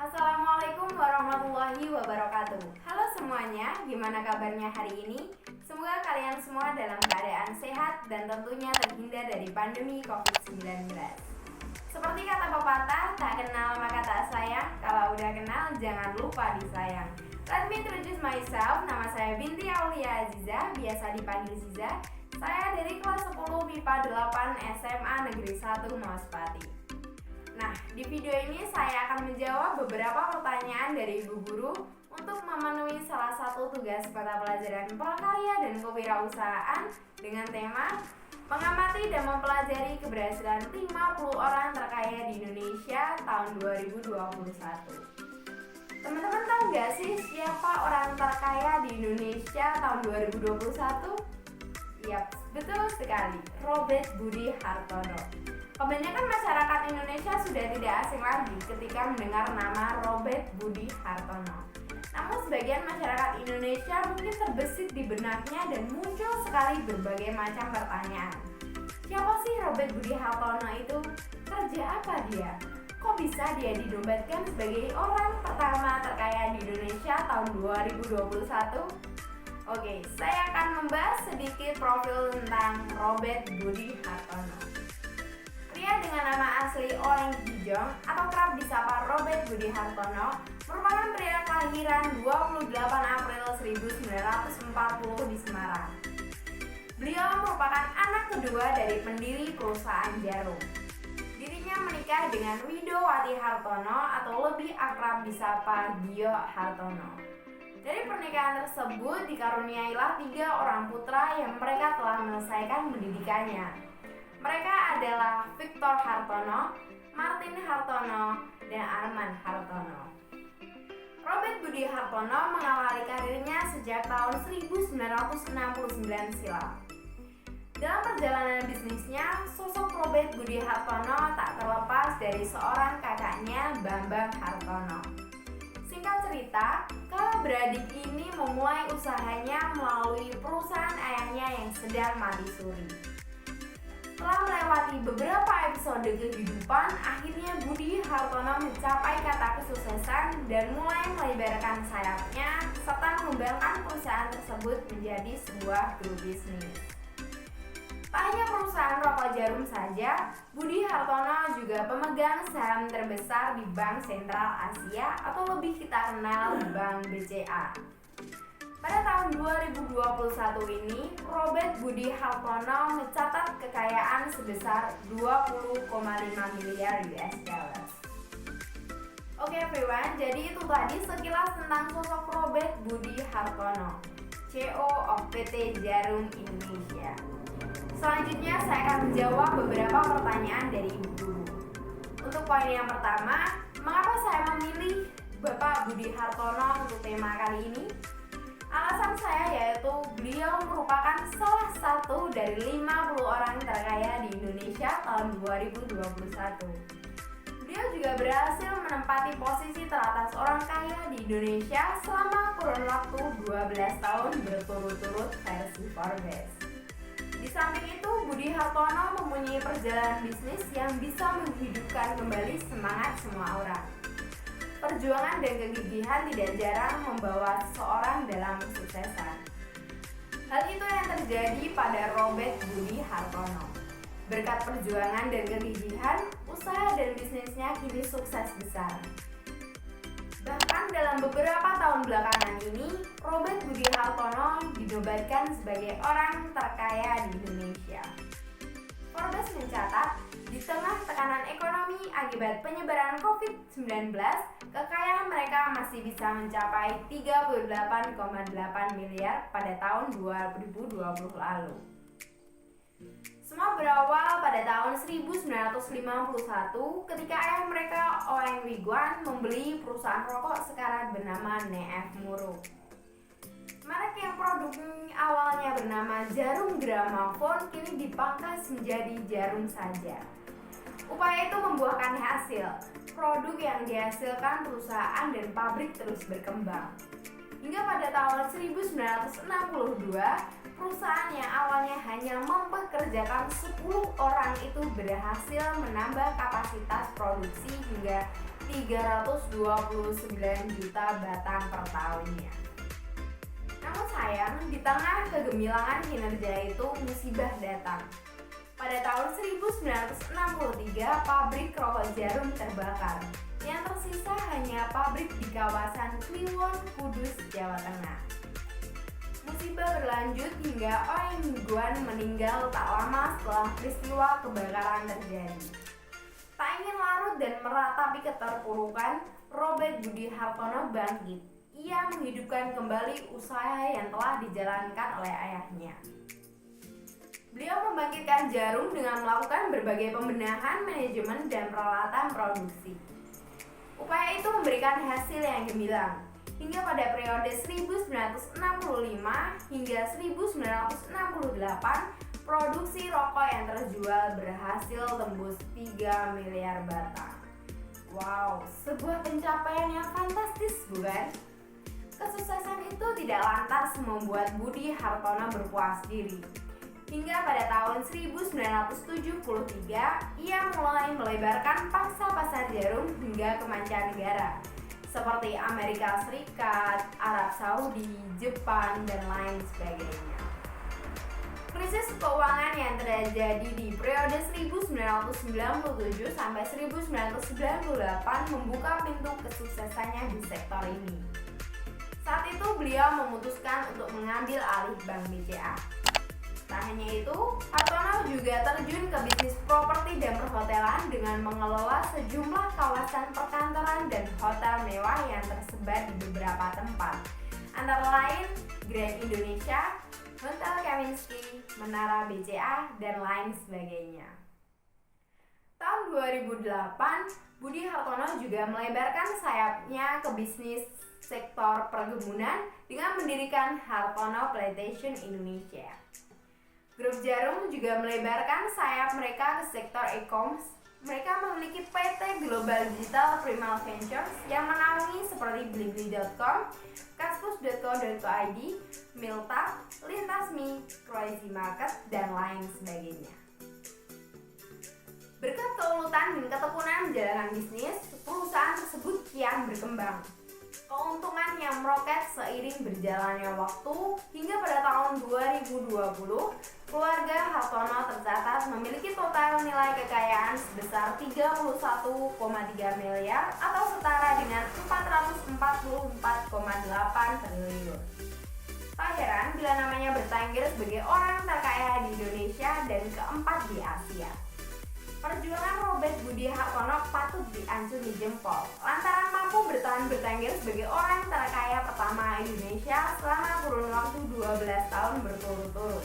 Assalamualaikum warahmatullahi wabarakatuh. Halo semuanya, gimana kabarnya hari ini? Semoga kalian semua dalam keadaan sehat dan tentunya terhindar dari pandemi COVID-19. Seperti kata pepatah, tak kenal maka tak sayang. Kalau udah kenal, jangan lupa disayang. Let me introduce myself. Nama saya Binti Aulia Aziza, biasa dipanggil Ziza. Saya dari kelas 10 MIPA 8 SMA Negeri 1 Maospati. Nah, di video ini saya akan menjawab beberapa pertanyaan dari Ibu Guru untuk memenuhi salah satu tugas mata pelajaran prakarya dan kewirausahaan dengan tema mengamati dan mempelajari keberhasilan 50 orang terkaya di Indonesia tahun 2021. Teman-teman tahu nggak sih siapa orang terkaya di Indonesia tahun 2021? Yap, betul sekali, Robert Budi Hartono. Kebanyakan masyarakat Indonesia sudah tidak asing lagi ketika mendengar nama Robert Budi Hartono. Namun sebagian masyarakat Indonesia mungkin terbesit di benaknya dan muncul sekali berbagai macam pertanyaan. Siapa sih Robert Budi Hartono itu? Kerja apa dia? Kok bisa dia dinobatkan sebagai orang pertama terkaya di Indonesia tahun 2021? Oke, saya akan membahas sedikit profil tentang Robert Budi Hartono. Pria dengan nama asli Oleng Kijong atau kerap disapa Robert Budi Hartono merupakan pria kelahiran 28 April 1940 di Semarang. Beliau merupakan anak kedua dari pendiri perusahaan jarum. Dirinya menikah dengan Widowati Hartono atau lebih akrab disapa Gio Hartono. Dari pernikahan tersebut dikaruniailah 3 orang putra yang mereka telah menyelesaikan pendidikannya. Mereka adalah Victor Hartono, Martin Hartono, dan Arman Hartono. Robert Budi Hartono mengawali karirnya sejak tahun 1969 silam. Dalam perjalanan bisnisnya, sosok Robert Budi Hartono tak terlepas dari seorang kakaknya, Bambang Hartono. Singkat cerita, kakak beradik ini memulai usahanya melalui perusahaan ayahnya yang sedang mati suri. Setelah melewati beberapa episode kehidupan, akhirnya Budi Hartono mencapai kata kesuksesan dan mulai melebarkan sayapnya serta mengembangkan perusahaan tersebut menjadi sebuah grup bisnis. Tak hanya perusahaan rokok jarum saja, Budi Hartono juga pemegang saham terbesar di Bank Sentral Asia atau lebih kita kenal Bank BCA. Pada tahun 2021 ini, Robert Budi Hartono mencatat kekayaan sebesar 20,5 miliar US dollars. Oke everyone, jadi itu tadi sekilas tentang sosok Robert Budi Hartono, CEO of PT Jarum Indonesia. Selanjutnya saya akan menjawab beberapa pertanyaan dari Ibu Guru. Untuk poin yang pertama, mengapa saya memilih Bapak Budi Hartono untuk tema kali ini? Alasan saya yaitu beliau merupakan salah satu dari 50 orang terkaya di Indonesia tahun 2021. Beliau juga berhasil menempati posisi teratas orang kaya di Indonesia selama kurun waktu 12 tahun berturut-turut versi Forbes. Di samping itu, Budi Hartono mempunyai perjalanan bisnis yang bisa menghidupkan kembali semangat semua orang. Perjuangan dan kegigihan tidak jarang membawa seseorang dalam kesuksesan. Hal itu yang terjadi pada Robert Budi Hartono. Berkat perjuangan dan kegigihan, usaha dan bisnisnya kini sukses besar. Bahkan dalam beberapa tahun belakangan ini, Robert Budi Hartono dinobatkan sebagai orang terkaya di Indonesia. Forbes mencatat, di tengah tekanan ekonomi akibat penyebaran COVID-19, kekayaan mereka masih bisa mencapai 38,8 miliar pada tahun 2020 lalu. Semua berawal pada tahun 1951 ketika ayah mereka, Oleng Wigwan, membeli perusahaan rokok sekarat bernama NF Muruk. Merek yang produknya awalnya bernama Jarum Gramafon kini dipangkas menjadi Jarum saja. Upaya itu membuahkan hasil. Produk yang dihasilkan perusahaan dan pabrik terus berkembang. Hingga pada tahun 1962, perusahaan yang awalnya hanya mempekerjakan 10 orang itu berhasil menambah kapasitas produksi hingga 329 juta batang per tahunnya. Namun sayang, di tengah kegemilangan kinerja itu musibah datang. Pada tahun 1963, pabrik rokok Jarum terbakar. Yang tersisa hanya pabrik di kawasan Kliwon, Kudus, Jawa Tengah. Musibah berlanjut hingga Oeng Guan meninggal tak lama setelah peristiwa kebakaran terjadi. Tak ingin larut dan meratapi keterpurukan, Robert Budi Hartono bangkit. Ia menghidupkan kembali usaha yang telah dijalankan oleh ayahnya. Beliau membangkitkan Jarum dengan melakukan berbagai pembenahan manajemen dan peralatan produksi. Upaya itu memberikan hasil yang gemilang. Hingga pada periode 1965 hingga 1968, produksi rokok yang terjual berhasil tembus 3 miliar batang. Wow, sebuah pencapaian yang fantastis, bukan? Kesuksesan itu tidak lantas membuat Budi Hartono berpuas diri. Hingga pada tahun 1973, ia mulai melebarkan pangsa pasar Jarum hingga ke mancanegara, seperti Amerika Serikat, Arab Saudi, Jepang, dan lain sebagainya. Krisis keuangan yang terjadi di periode 1997 sampai 1998 membuka pintu kesuksesannya di sektor ini. Saat itu beliau memutuskan untuk mengambil alih Bank BCA. Tak hanya itu, Hartono juga terjun ke bisnis properti dan perhotelan dengan mengelola sejumlah kawasan perkantoran dan hotel mewah yang tersebar di beberapa tempat, antara lain Grand Indonesia, Hotel Kempinski, Menara BCA, dan lain sebagainya. Tahun 2008, Budi Hartono juga melebarkan sayapnya ke bisnis sektor perkebunan dengan mendirikan Hartono Plantation Indonesia. Grup Jarum juga melebarkan sayap mereka ke sektor e-commerce. Mereka memiliki PT Global Digital Primal Ventures yang menaungi seperti Blibli.com, Kaskus.co.id, Milta, Lintasmi, Crazy Market, dan lain sebagainya. Berkat keuletan dan ketekunan menjalankan bisnis, perusahaan tersebut kian berkembang. Keuntungan yang meroket seiring berjalannya waktu hingga pada tahun 2020, keluarga Hartono tercatat memiliki total nilai kekayaan sebesar 31,3 miliar atau setara dengan 444,8 triliun. Tak heran bila namanya bertengger sebagai orang terkaya di Indonesia dan keempat di Asia. Perjuangan Robert Budi Hartono patut diacungi jempol lantaran mampu bertahan bertengger sebagai orang terkaya pertama Indonesia selama kurun waktu 12 tahun berturut-turut.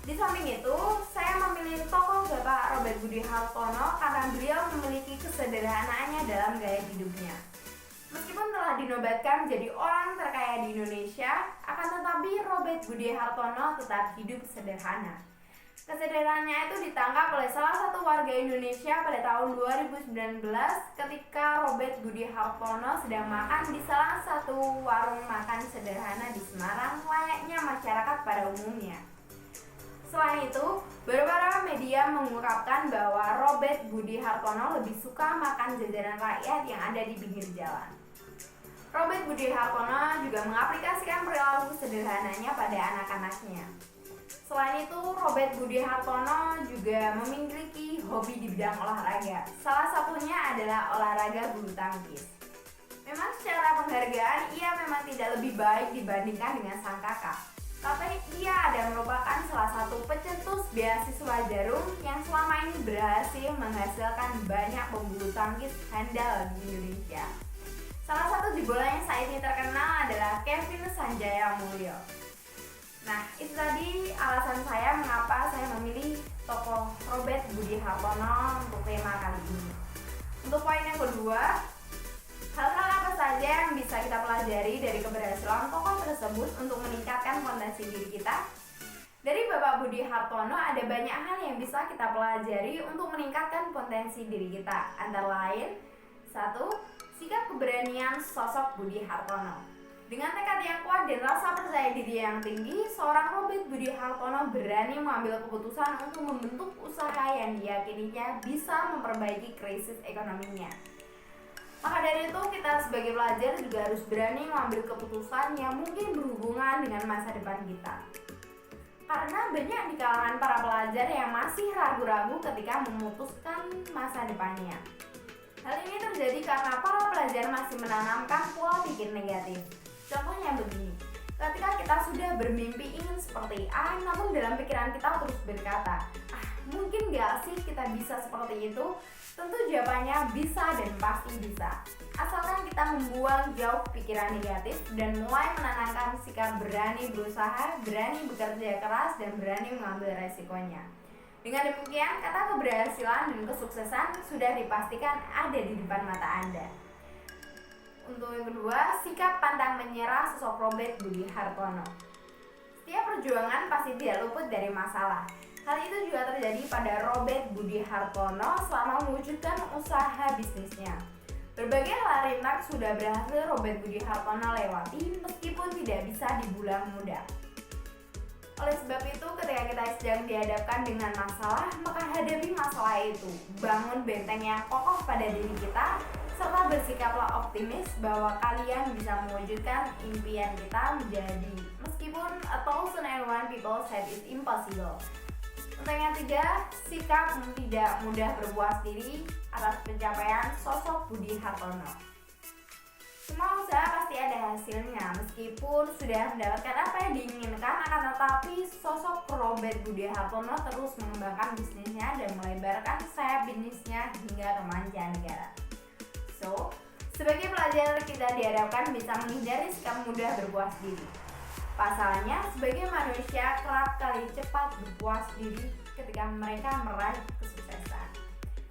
Di samping itu, saya memilih tokoh Bapak Robert Budi Hartono karena beliau memiliki kesederhanaannya dalam gaya hidupnya. Meskipun telah dinobatkan menjadi orang terkaya di Indonesia, akan tetapi Robert Budi Hartono tetap hidup sederhana. Kesederhanaannya itu ditangkap oleh salah satu warga Indonesia pada tahun 2019 ketika Robert Budi Hartono sedang makan di salah satu warung makan sederhana di Semarang layaknya masyarakat pada umumnya. Selain itu, beberapa media mengungkapkan bahwa Robert Budi Hartono lebih suka makan jajanan rakyat yang ada di pinggir jalan. Robert Budi Hartono juga mengaplikasikan perilaku sederhananya pada anak-anaknya. Selain itu, Robert Budi Hartono juga memiliki hobi di bidang olahraga. Salah satunya adalah olahraga bulu tangkis. Memang secara penghargaan ia memang tidak lebih baik dibandingkan dengan sang kakak. Tapi ia ada merupakan salah satu pencetus beasiswa Jarum yang selama ini berhasil menghasilkan banyak pembulu tangkis handal di Indonesia. Salah satu jebolan yang saat ini terkenal adalah Kevin Sanjaya Mulyo. Nah, itu tadi alasan saya mengapa saya memilih tokoh Robert Budi Hartono untuk tema kali ini. Untuk poin yang kedua, hal-hal apa saja yang bisa kita pelajari dari keberhasilan tokoh tersebut untuk meningkatkan potensi diri kita? Dari Bapak Budi Hartono ada banyak hal yang bisa kita pelajari untuk meningkatkan potensi diri kita. Antara lain, 1. Sikap keberanian sosok Budi Hartono. Dengan tekad yang kuat dan rasa percaya diri yang tinggi, seorang Robert Budi Hartono berani mengambil keputusan untuk membentuk usaha yang diyakininya bisa memperbaiki krisis ekonominya. Maka dari itu kita sebagai pelajar juga harus berani mengambil keputusan yang mungkin berhubungan dengan masa depan kita. Karena banyak di kalangan para pelajar yang masih ragu-ragu ketika memutuskan masa depannya. Hal ini terjadi karena para pelajar masih menanamkan pola pikir negatif. Contohnya begini, ketika kita sudah bermimpi ingin seperti A, namun dalam pikiran kita terus berkata, mungkin gak sih kita bisa seperti itu? Tentu jawabannya bisa dan pasti bisa. Asalkan kita membuang jauh pikiran negatif dan mulai menanamkan sikap berani berusaha, berani bekerja keras, dan berani mengambil resikonya. Dengan demikian, kata keberhasilan dan kesuksesan sudah dipastikan ada di depan mata Anda. Untuk yang kedua, sikap pantang menyerah sosok Robert Budi Hartono. Setiap perjuangan pasti tidak luput dari masalah. Hal itu juga terjadi pada Robert Budi Hartono selama mewujudkan usaha bisnisnya. Berbagai hal rintangan sudah berhasil Robert Budi Hartono lewati meskipun tidak bisa dibilang mudah. Oleh sebab itu, ketika kita sedang dihadapkan dengan masalah, maka hadapi masalah itu. Bangun benteng yang kokoh pada diri kita, serta bersikaplah optimis bahwa kalian bisa mewujudkan impian kita menjadi meskipun 1,001 people said it's impossible. Untuk yang ketiga, sikap tidak mudah berpuas diri atas pencapaian sosok Budi Hartono. Semua usaha pasti ada hasilnya, meskipun sudah mendapatkan apa yang diinginkan, akan tetapi sosok Robert Budi Hartono terus mengembangkan bisnisnya dan melebarkan sayap bisnisnya hingga ke mancanegara. So, sebagai pelajar kita diharapkan bisa menghindari sikap mudah berpuas diri. Pasalnya, sebagai manusia kerap kali cepat berpuas diri ketika mereka meraih kesuksesan.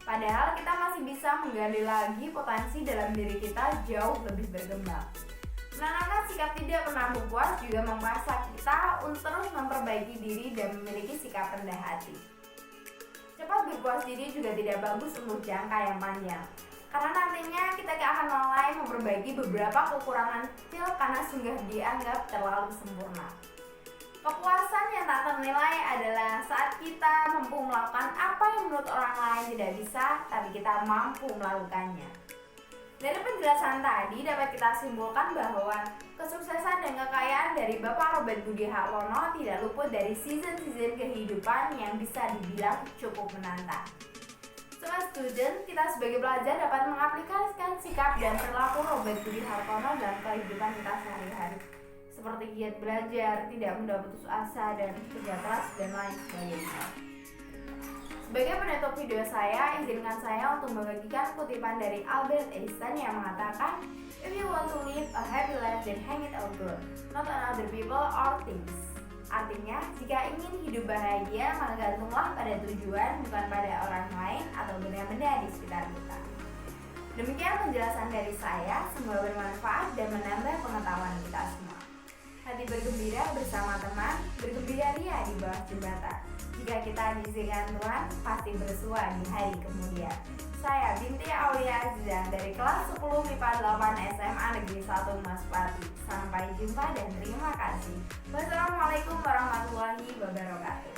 Padahal kita masih bisa menggali lagi potensi dalam diri kita jauh lebih berkembang. Menanamkan sikap tidak pernah berpuas juga memaksa kita untuk terus memperbaiki diri dan memiliki sikap rendah hati. Cepat berpuas diri juga tidak bagus untuk jangka yang panjang. Karena nantinya kita akan mulai memperbaiki beberapa kekurangan kecil karena sudah dianggap terlalu sempurna. Kepuasan yang tak ternilai adalah saat kita mampu melakukan apa yang menurut orang lain tidak bisa, tapi kita mampu melakukannya. Dari penjelasan tadi dapat kita simpulkan bahwa kesuksesan dan kekayaan dari Bapak Robert Budi Hartono tidak luput dari season-season kehidupan yang bisa dibilang cukup menantang. Sebagai student, kita sebagai pelajar dapat mengaplikasikan sikap dan perilaku Robert Budi Hartono dalam kehidupan kita sehari-hari, seperti giat belajar, tidak mudah putus asa, dan kerja keras, dan lain sebagainya. Sebagai penutup video saya, izinkan saya untuk membagikan kutipan dari Albert Einstein yang mengatakan, "If you want to live a happy life, then hang it out good, not on other people or things." Artinya, jika ingin hidup bahagia, maka gantunglah pada tujuan, bukan pada orang lain atau benda-benda di sekitar kita. Demikian penjelasan dari saya, semoga bermanfaat dan menambah pengetahuan kita semua. Hati bergembira bersama teman, bergembira ria di bawah jembatan. Jika kita diizinkan Tuhan, pasti bersua di hari kemudian. Saya Binti Aulia Aziza dari kelas 10 MIPA 8 SMA Negeri 1 Masbati. Sampai jumpa dan terima kasih. Wassalamualaikum warahmatullahi wabarakatuh.